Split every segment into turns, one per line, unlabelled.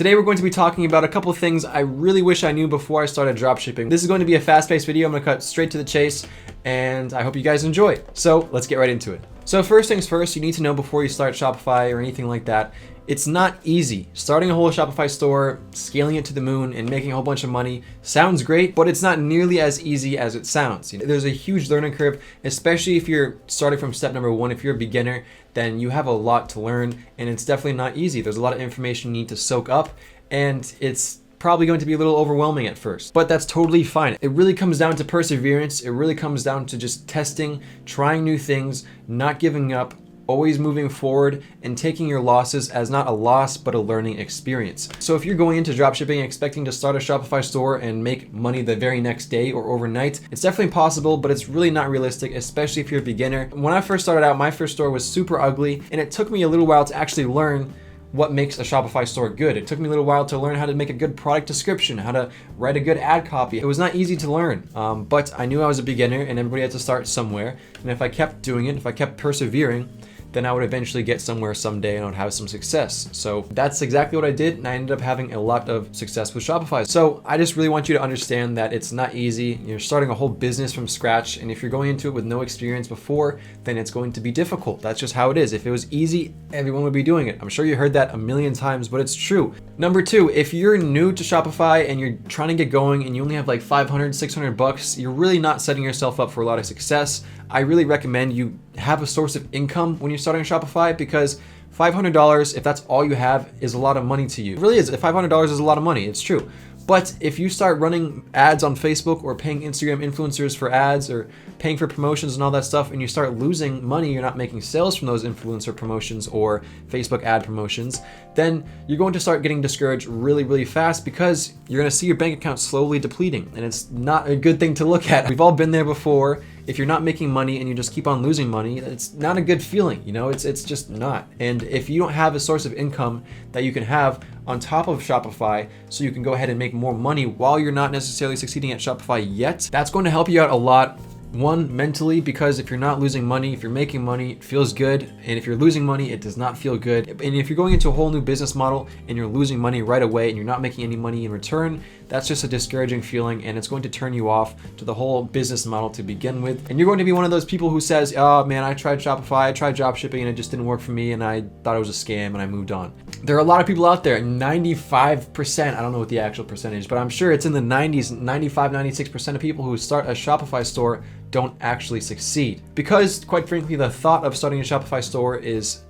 Today we're going to be talking about a couple of things I really wish I knew before I started dropshipping. This is going to be a fast-paced video. I'm going to cut straight to the chase, and I hope you guys enjoy it. So let's get right into it. So first things first, you need to know before you start Shopify or anything like that, it's not easy. Starting a whole Shopify store, scaling it to the moon, and making a whole bunch of money sounds great, but it's not nearly as easy as it sounds. There's a huge learning curve, especially if you're starting from step number one. If you're a beginner, then you have a lot to learn, and it's definitely not easy. There's a lot of information you need to soak up, and it's probably going to be a little overwhelming at first, but that's totally fine. It really comes down to perseverance. It really comes down to just testing, trying new things, not giving up, always moving forward, and taking your losses as not a loss, but a learning experience. So if you're going into dropshipping expecting to start a Shopify store and make money the very next day or overnight, it's definitely possible, but it's really not realistic, especially if you're a beginner. When I first started out, my first store was super ugly, and it took me a little while to actually learn what makes a Shopify store good. It took me a little while to learn how to make a good product description, how to write a good ad copy. It was not easy to learn, but I knew I was a beginner and everybody had to start somewhere. And if I kept doing it, if I kept persevering, then I would eventually get somewhere someday and I would have some success. So that's exactly what I did, and I ended up having a lot of success with Shopify. So I just really want you to understand that it's not easy. You're starting a whole business from scratch, and if you're going into it with no experience before, then it's going to be difficult. That's just how it is. If it was easy, everyone would be doing it. I'm sure you heard that a million times, but it's true. Number two, if you're new to Shopify and you're trying to get going and you only have like 500, 600 bucks, you're really not setting yourself up for a lot of success. I really recommend you have a source of income when you're starting Shopify, because $500, if that's all you have, is a lot of money to you. It really is. If $500 is a lot of money, it's true. But if you start running ads on Facebook or paying Instagram influencers for ads or paying for promotions and all that stuff, and you start losing money, you're not making sales from those influencer promotions or Facebook ad promotions, then you're going to start getting discouraged really, really fast, because you're going to see your bank account slowly depleting, and it's not a good thing to look at. We've all been there before. If you're not making money and you just keep on losing money, it's not a good feeling, it's just not. And if you don't have a source of income that you can have on top of Shopify, so you can go ahead and make more money while you're not necessarily succeeding at Shopify yet, that's going to help you out a lot. One, mentally, because if you're not losing money, if you're making money, it feels good. And if you're losing money, it does not feel good. And if you're going into a whole new business model and you're losing money right away and you're not making any money in return, that's just a discouraging feeling, and it's going to turn you off to the whole business model to begin with. And you're going to be one of those people who says, oh man, I tried Shopify, I tried dropshipping, and it just didn't work for me, and I thought it was a scam, and I moved on. There are a lot of people out there, 95%, I don't know what the actual percentage, but I'm sure it's in the 90s, 95, 96% of people who start a Shopify store don't actually succeed. Because, quite frankly, the thought of starting a Shopify store is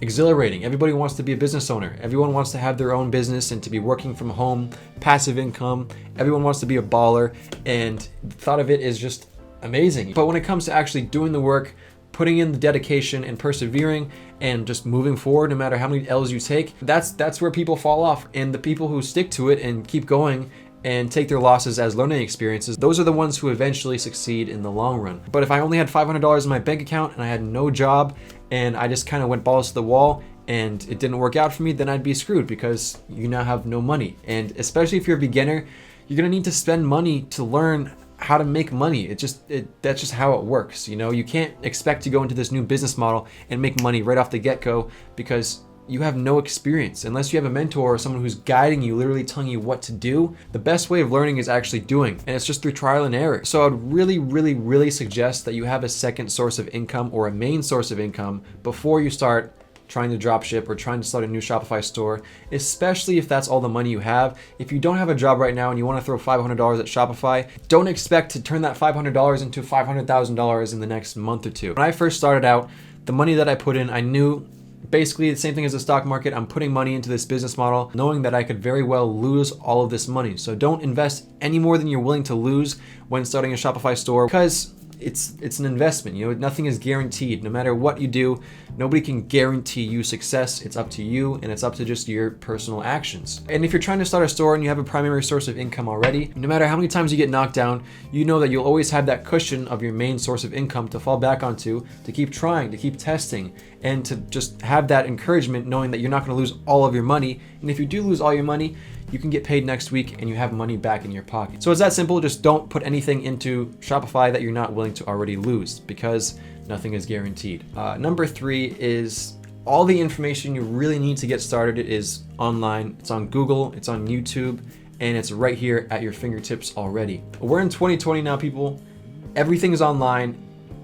exhilarating. Everybody wants to be a business owner. Everyone wants to have their own business and to be working from home, passive income. Everyone wants to be a baller, and the thought of it is just amazing. But when it comes to actually doing the work, putting in the dedication and persevering and just moving forward, no matter how many L's you take, that's where people fall off. And the people who stick to it and keep going and take their losses as learning experiences, those are the ones who eventually succeed in the long run. But if I only had $500 in my bank account and I had no job and I just kind of went balls to the wall and it didn't work out for me, then I'd be screwed, because you now have no money. And especially if you're a beginner, you're gonna need to spend money to learn how to make money. That's just how it works. You can't expect to go into this new business model and make money right off the get-go, because you have no experience. Unless you have a mentor or someone who's guiding you, literally telling you what to do, the best way of learning is actually doing, and it's just through trial and error. So I would really, really, really suggest that you have a second source of income or a main source of income before you start trying to dropship or trying to start a new Shopify store, especially if that's all the money you have. If you don't have a job right now and you want to throw $500 at Shopify, don't expect to turn that $500 into $500,000 in the next month or two. When I first started out, the money that I put in, I knew basically the same thing as the stock market. I'm putting money into this business model knowing that I could very well lose all of this money. So don't invest any more than you're willing to lose when starting a Shopify store, because it's an investment. Nothing is guaranteed. No matter what you do, nobody can guarantee you success. It's up to you, and it's up to just your personal actions. And if you're trying to start a store and you have a primary source of income already, no matter how many times you get knocked down, you know that you'll always have that cushion of your main source of income to fall back onto, to keep trying, to keep testing, and to just have that encouragement knowing that you're not going to lose all of your money. And if you do lose all your money, you can get paid next week and you have money back in your pocket. So it's that simple. Just don't put anything into Shopify that you're not willing to already lose, because nothing is guaranteed. Number three is All the information you really need to get started is online. It's on Google, it's on YouTube, and it's right here at your fingertips already. We're in 2020 now, people. Everything is online.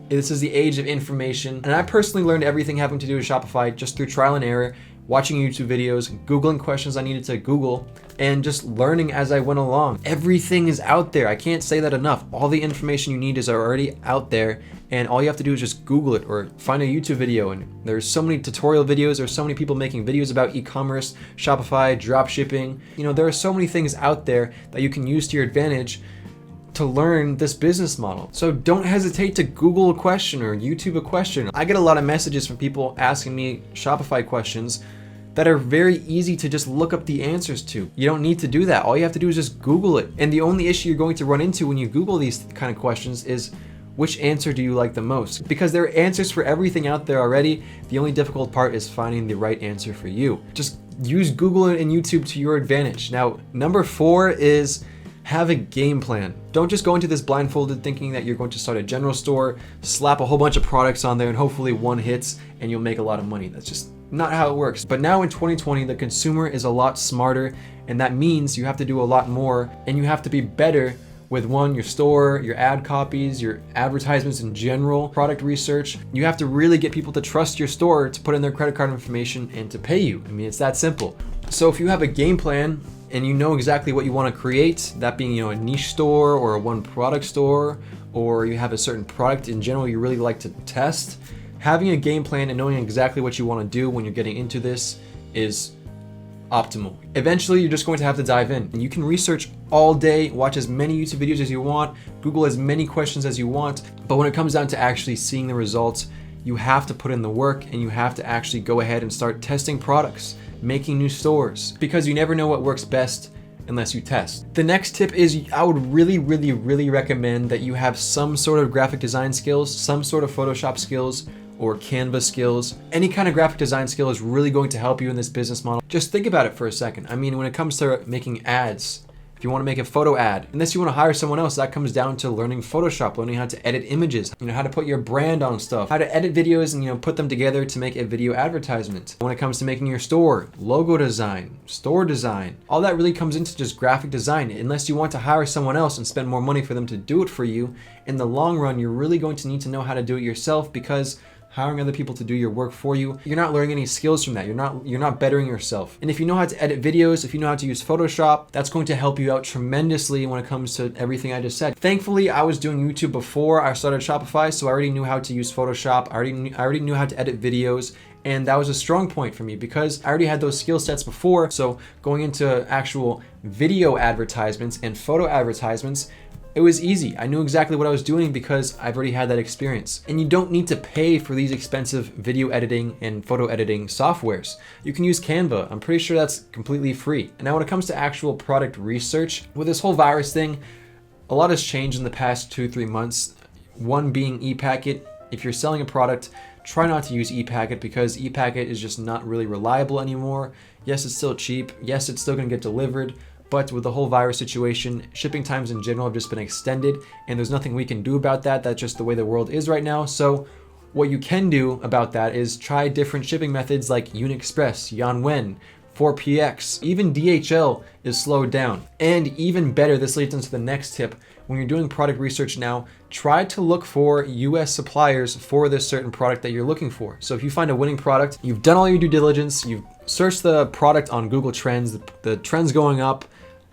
This is the age of information. And I personally learned everything having to do with Shopify just through trial and error, watching YouTube videos, Googling questions I needed to Google, and just learning as I went along. Everything is out there. I can't say that enough. All the information you need is already out there, and all you have to do is just Google it or find a YouTube video. And there's so many tutorial videos. There's so many people making videos about e-commerce, Shopify, dropshipping. You know, there are so many things out there that you can use to your advantage to learn this business model. So don't hesitate to Google a question or YouTube a question. I get a lot of messages from people asking me Shopify questions that are very easy to just look up the answers to. You don't need to do that. All you have to do is just Google it. And the only issue you're going to run into when you Google these kind of questions is, which answer do you like the most? Because there are answers for everything out there already. The only difficult part is finding the right answer for you. Just use Google and YouTube to your advantage. Now, number 4 is have a game plan. Don't just go into this blindfolded thinking that you're going to start a general store, slap a whole bunch of products on there, and hopefully one hits and you'll make a lot of money. That's just not how it works. But now in 2020, the consumer is a lot smarter, and that means you have to do a lot more, and you have to be better with your store, your ad copies, your advertisements in general, product research. You have to really get people to trust your store to put in their credit card information and to pay you. I mean, it's that simple. So if you have a game plan and you know exactly what you want to create, that being, you know, a niche store or a one product store, or you have a certain product in general you really like to test, having a game plan and knowing exactly what you want to do when you're getting into this is optimal. Eventually, you're just going to have to dive in. And you can research all day, watch as many YouTube videos as you want, Google as many questions as you want. But when it comes down to actually seeing the results, you have to put in the work and you have to actually go ahead and start testing products, making new stores, because you never know what works best unless you test. The next tip is I would really recommend that you have some sort of graphic design skills, some sort of Photoshop skills, or Canva skills. Any kind of graphic design skill is really going to help you in this business model. Just think about it for a second. I mean, when it comes to making ads, if you want to make a photo ad, unless you want to hire someone else, that comes down to learning Photoshop, learning how to edit images, how to put your brand on stuff, how to edit videos and put them together to make a video advertisement. When it comes to making your store, logo design, store design, all that really comes into just graphic design. Unless you want to hire someone else and spend more money for them to do it for you, in the long run, you're really going to need to know how to do it yourself, because hiring other people to do your work for you, you're not learning any skills from that. You're not bettering yourself. And if you know how to edit videos, if you know how to use Photoshop, that's going to help you out tremendously when it comes to everything I just said. Thankfully, I was doing YouTube before I started Shopify, so I already knew how to use Photoshop. I already knew how to edit videos. And that was a strong point for me because I already had those skill sets before. So going into actual video advertisements and photo advertisements, it was easy. I knew exactly what I was doing because I've already had that experience. And you don't need to pay for these expensive video editing and photo editing softwares. You can use Canva. I'm pretty sure that's completely free. And now when it comes to actual product research, with this whole virus thing, a lot has changed in the past 2-3 months. One being ePacket. If you're selling a product, try not to use ePacket because ePacket is just not really reliable anymore. Yes, it's still cheap. Yes, it's still gonna get delivered. But with the whole virus situation, shipping times in general have just been extended, and there's nothing we can do about that. That's just the way the world is right now. So what you can do about that is try different shipping methods like UniExpress, Yanwen, 4PX, even DHL is slowed down. And even better, this leads into the next tip. When you're doing product research now, try to look for US suppliers for this certain product that you're looking for. So if you find a winning product, you've done all your due diligence, you've searched the product on Google Trends, the trends going up,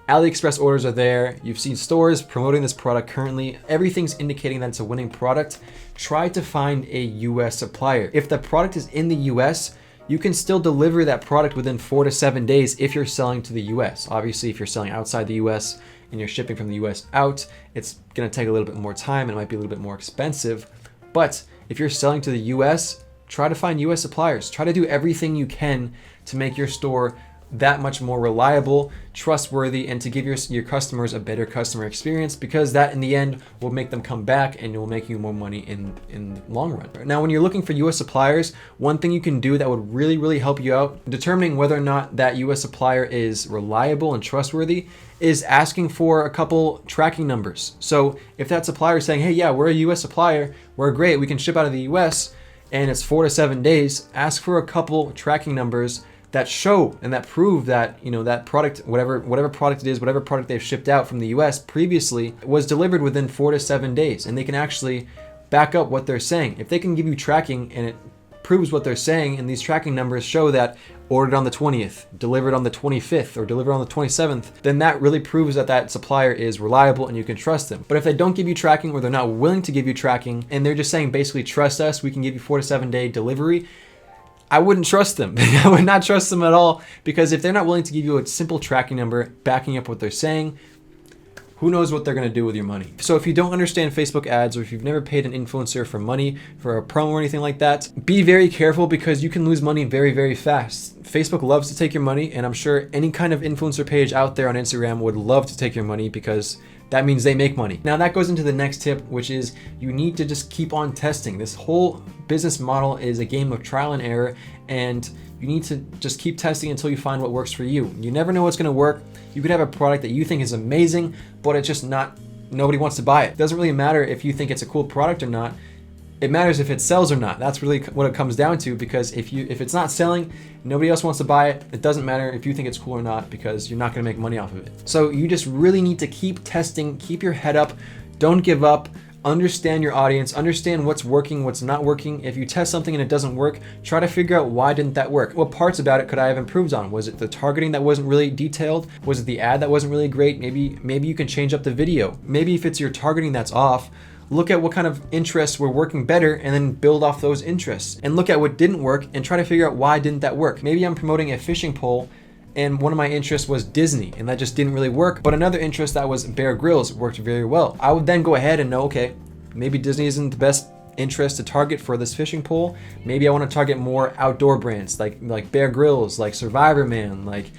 AliExpress orders are there, you've seen stores promoting this product currently, everything's indicating that it's a winning product, try to find a US supplier. If the product is in the US, you can still deliver that product within 4 to 7 days if you're selling to the US. Obviously, if you're selling outside the US and you're shipping from the US out, it's gonna take a little bit more time and it might be a little bit more expensive. But if you're selling to the US, try to find US suppliers. Try to do everything you can to make your store that much more reliable, trustworthy, and to give your customers a better customer experience, because that in the end will make them come back and it will make you more money in the long run. Now, when you're looking for US suppliers, one thing you can do that would really help you out determining whether or not that US supplier is reliable and trustworthy is asking for a couple tracking numbers. So if that supplier is saying, hey, yeah, we're a US supplier, we're great, we can ship out of the US, and it's 4 to 7 days, ask for a couple tracking numbers that show and that prove that, you know, that product, whatever product it is, whatever product they've shipped out from the US previously was delivered within 4 to 7 days, and they can actually back up what they're saying. If they can give you tracking and it proves what they're saying, and these tracking numbers show that ordered on the 20th, delivered on the 25th, or delivered on the 27th, then that really proves that that supplier is reliable and you can trust them. But if they don't give you tracking, or they're not willing to give you tracking, and they're just saying basically, trust us, we can give you 4 to 7 day delivery, I wouldn't trust them. I would not trust them at all, because if they're not willing to give you a simple tracking number backing up what they're saying, who knows what they're going to do with your money. So if you don't understand Facebook ads, or if you've never paid an influencer for money for a promo or anything like that, be very careful, because you can lose money very, very fast. Facebook loves to take your money, and I'm sure any kind of influencer page out there on Instagram would love to take your money, because that means they make money. Now that goes into the next tip, which is you need to just keep on testing. This whole business model is a game of trial and error, and you need to just keep testing until you find what works for you. You never know what's going to work. You could have a product that you think is amazing, but it's just not, nobody wants to buy it. It doesn't really matter if you think it's a cool product or not. It matters if it sells or not. That's really what it comes down to, because if it's not selling, nobody else wants to buy it. It doesn't matter if you think it's cool or not, because you're not going to make money off of it. So you just really need to keep testing, keep your head up, don't give up. Understand your audience, understand what's working, what's not working. If you test something and it doesn't work, try to figure out why didn't that work? What parts about it could I have improved on? Was it the targeting that wasn't really detailed? Was it the ad that wasn't really great? Maybe you can change up the video. Maybe if it's your targeting that's off, look at what kind of interests were working better and then build off those interests. And look at what didn't work and try to figure out why didn't that work. Maybe I'm promoting a fishing pole and one of my interests was Disney, and that just didn't really work. But another interest that was Bear Grylls worked very well. I would then go ahead and know, okay, maybe Disney isn't the best interest to target for this fishing pole. Maybe I want to target more outdoor brands like Bear Grylls, like Survivor Man, like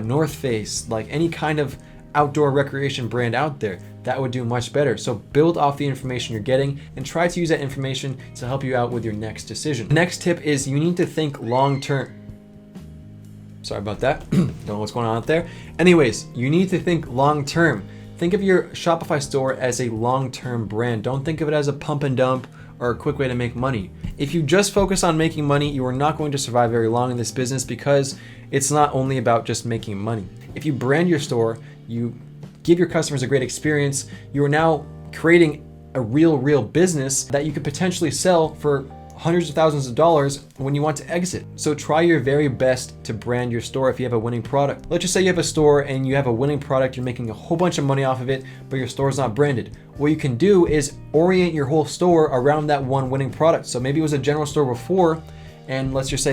North Face, like any kind of outdoor recreation brand out there. That would do much better. So build off the information you're getting and try to use that information to help you out with your next decision. The next tip is you need to think long term. Sorry about that. Don't know what's going on out there. Anyways, you need to think long term. Think of your Shopify store as a long-term brand. Don't think of it as a pump and dump or a quick way to make money. If you just focus on making money, you are not going to survive very long in this business, because it's not only about just making money. If you brand your store, you give your customers a great experience, you are now creating a real business that you could potentially sell for hundreds of thousands of dollars when you want to exit. So try your very best to brand your store if you have a winning product. Let's just say you have a store and you have a winning product, you're making a whole bunch of money off of it, but your store is not branded. What you can do is orient your whole store around that one winning product. So maybe it was a general store before, and let's just say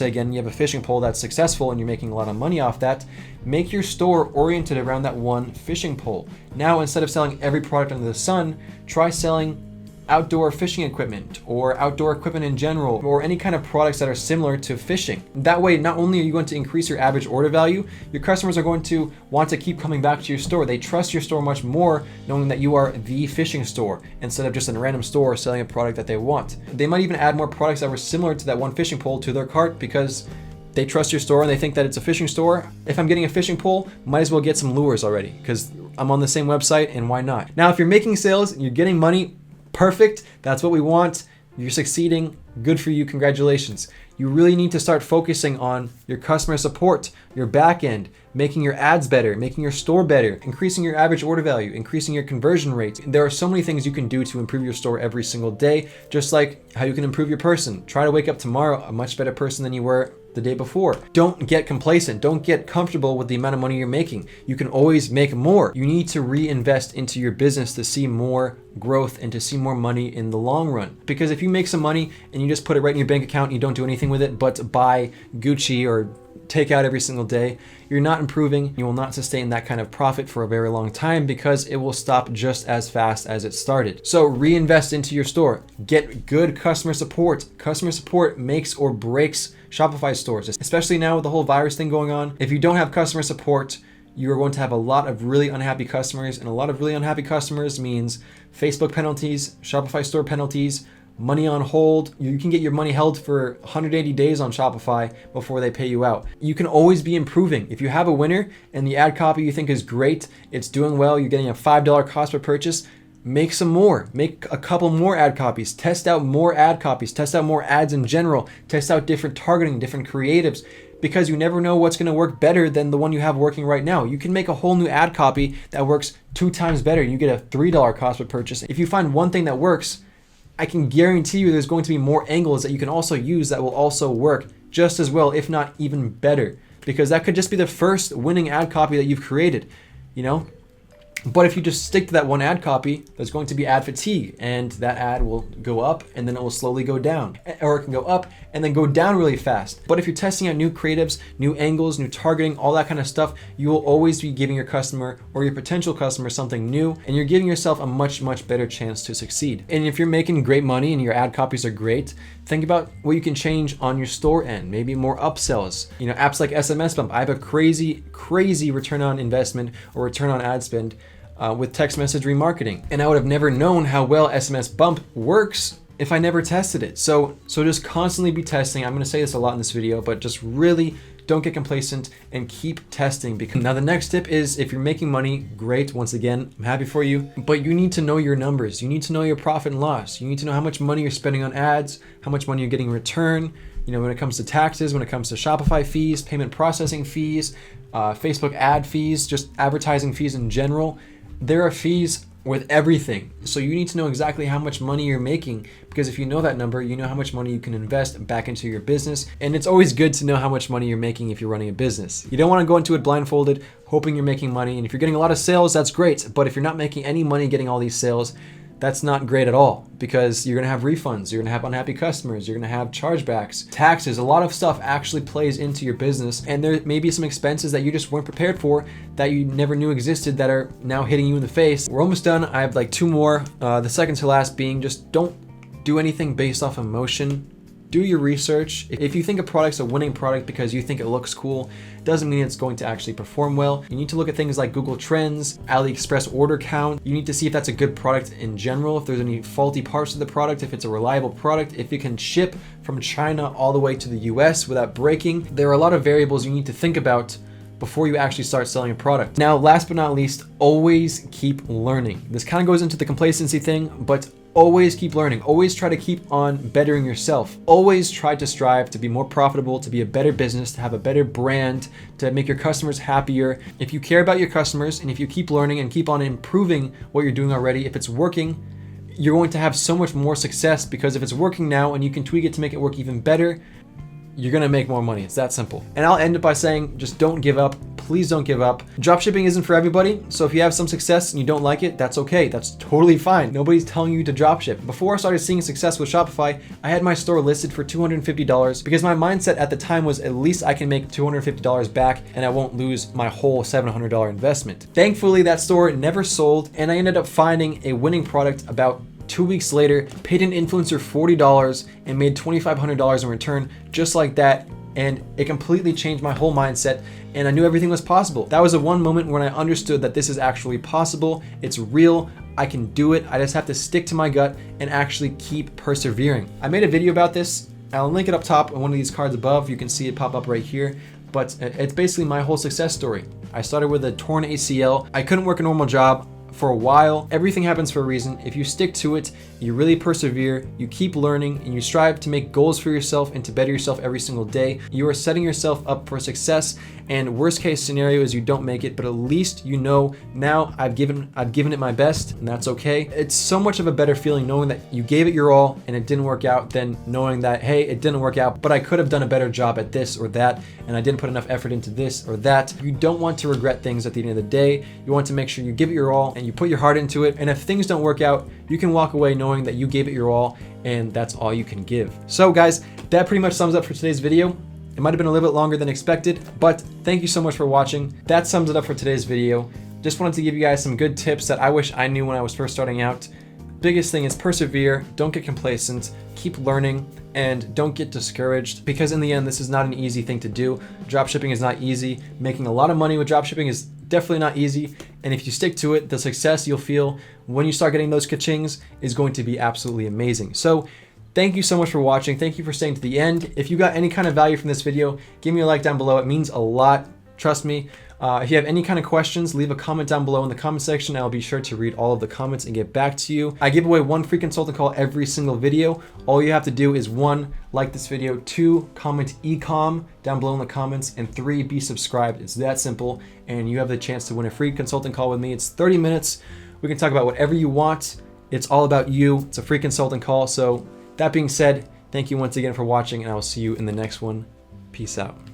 again, you have a fishing pole that's successful and you're making a lot of money off that. Make your store oriented around that one fishing pole. Now, instead of selling every product under the sun, try selling outdoor fishing equipment or outdoor equipment in general, or any kind of products that are similar to fishing. That way, not only are you going to increase your average order value, your customers are going to want to keep coming back to your store. They trust your store much more knowing that you are the fishing store instead of just a random store selling a product that they want. They might even add more products that were similar to that one fishing pole to their cart, because they trust your store and they think that it's a fishing store. If I'm getting a fishing pole, might as well get some lures already, because I'm on the same website, and why not? Now, if you're making sales and you're getting money, perfect. That's what we want. You're succeeding. Good for you. Congratulations. You really need to start focusing on your customer support, your back end, making your ads better, making your store better, increasing your average order value, increasing your conversion rate. There are so many things you can do to improve your store every single day, just like how you can improve your person. Try to wake up tomorrow a much better person than you were the day before. Don't get complacent. Don't get comfortable with the amount of money you're making. You can always make more. You need to reinvest into your business to see more growth and to see more money in the long run. Because if you make some money and you just put it right in your bank account and you don't do anything with it but buy Gucci or take out every single day, you're not improving. You will not sustain that kind of profit for a very long time, because it will stop just as fast as it started. So reinvest into your store. Get good customer support. Customer support makes or breaks Shopify stores, especially now with the whole virus thing going on. If you don't have customer support, you are going to have a lot of really unhappy customers, and a lot of really unhappy customers means Facebook penalties, Shopify store penalties, money on hold. You can get your money held for 180 days on Shopify before they pay you out. You can always be improving. If you have a winner and the ad copy you think is great, it's doing well, you're getting a $5 cost per purchase, make some more, make a couple more ad copies, test out more ad copies, test out more ads in general, test out different targeting, different creatives, because you never know what's going to work better than the one you have working right now. You can make a whole new ad copy that works 2 times better. You get a $3 cost per purchase. If you find one thing that works, I can guarantee you there's going to be more angles that you can also use that will also work just as well, if not even better, because that could just be the first winning ad copy that you've created, you know? But if you just stick to that one ad copy, there's going to be ad fatigue, and that ad will go up and then it will slowly go down, or it can go up and then go down really fast. But if you're testing out new creatives, new angles, new targeting, all that kind of stuff, you will always be giving your customer or your potential customer something new, and you're giving yourself a much, much better chance to succeed. And if you're making great money and your ad copies are great, think about what you can change on your store end, maybe more upsells. You know, apps like SMS Bump. I have a crazy return on investment or return on ad spend with text message remarketing. And I would have never known how well SMS Bump works if I never tested it. So just constantly be testing. I'm gonna say this a lot in this video, but just really don't get complacent and keep testing. Because now the next tip is, if you're making money, great. Once again, I'm happy for you, but you need to know your numbers. You need to know your profit and loss. You need to know how much money you're spending on ads, how much money you're getting in return. You know, when it comes to taxes, when it comes to Shopify fees, payment processing fees, Facebook ad fees, just advertising fees in general. There are fees with everything. So you need to know exactly how much money you're making, because if you know that number, you know how much money you can invest back into your business. And it's always good to know how much money you're making if you're running a business. You don't want to go into it blindfolded, hoping you're making money. And if you're getting a lot of sales, that's great. But if you're not making any money getting all these sales, that's not great at all, because you're gonna have refunds, you're gonna have unhappy customers, you're gonna have chargebacks, taxes. A lot of stuff actually plays into your business, and there may be some expenses that you just weren't prepared for, that you never knew existed, that are now hitting you in the face. We're almost done. I have like 2 more. The second to last being, just don't do anything based off emotion. Do your research. If you think a product's a winning product because you think it looks cool, doesn't mean it's going to actually perform well. You need to look at things like Google Trends, AliExpress order count. You need to see if that's a good product in general, if there's any faulty parts of the product, if it's a reliable product, if it can ship from China all the way to the US without breaking. There are a lot of variables you need to think about before you actually start selling a product. Now, last but not least, always keep learning. This kind of goes into the complacency thing, but always keep learning. Always try to keep on bettering yourself. Always try to strive to be more profitable, to be a better business, to have a better brand, to make your customers happier. If you care about your customers, and if you keep learning and keep on improving what you're doing already, if it's working, you're going to have so much more success, because if it's working now and you can tweak it to make it work even better, you're gonna make more money. It's that simple. And I'll end it by saying, just don't give up. Please don't give up. Dropshipping isn't for everybody. So if you have some success and you don't like it, that's okay. That's totally fine. Nobody's telling you to dropship. Before I started seeing success with Shopify, I had my store listed for $250 because my mindset at the time was, at least I can make $250 back and I won't lose my whole $700 investment. Thankfully, that store never sold, and I ended up finding a winning product about 2 weeks later, paid an influencer $40 and made $2,500 in return, just like that. And it completely changed my whole mindset, and I knew everything was possible. That was the one moment when I understood that this is actually possible. It's real. I can do it. I just have to stick to my gut and actually keep persevering. I made a video about this. I'll link it up top on one of these cards above. You can see it pop up right here. But it's basically my whole success story. I started with a torn ACL. I couldn't work a normal job for a while. Everything happens for a reason. If you stick to it, you really persevere, you keep learning, and you strive to make goals for yourself and to better yourself every single day, you are setting yourself up for success. And worst case scenario is you don't make it, but at least you know, now I've given it my best, and that's okay. It's so much of a better feeling knowing that you gave it your all and it didn't work out, than knowing that, hey, it didn't work out, but I could have done a better job at this or that, and I didn't put enough effort into this or that. You don't want to regret things at the end of the day. You want to make sure you give it your all and you put your heart into it. And if things don't work out, you can walk away knowing that you gave it your all, and that's all you can give. So guys, that pretty much sums up for today's video. It might have been a little bit longer than expected, but thank you so much for watching. That sums it up for today's video. Just wanted to give you guys some good tips that I wish I knew when I was first starting out. Biggest thing is persevere, don't get complacent, keep learning, and don't get discouraged, because in the end, this is not an easy thing to do. Dropshipping is not easy. Making a lot of money with dropshipping is definitely not easy. And if you stick to it, the success you'll feel when you start getting those ka-chings is going to be absolutely amazing. So thank you so much for watching. Thank you for staying to the end. If you got any kind of value from this video, give me a like down below. It means a lot. Trust me. If you have any kind of questions, leave a comment down below in the comment section. I'll be sure to read all of the comments and get back to you. I give away 1 free consulting call every single video. All you have to do is 1, like this video, 2, comment ecom down below in the comments, and 3, be subscribed. It's that simple, and you have the chance to win a free consulting call with me. It's 30 minutes. We can talk about whatever you want. It's all about you. It's a free consulting call. So that being said, thank you once again for watching, and I will see you in the next one. Peace out.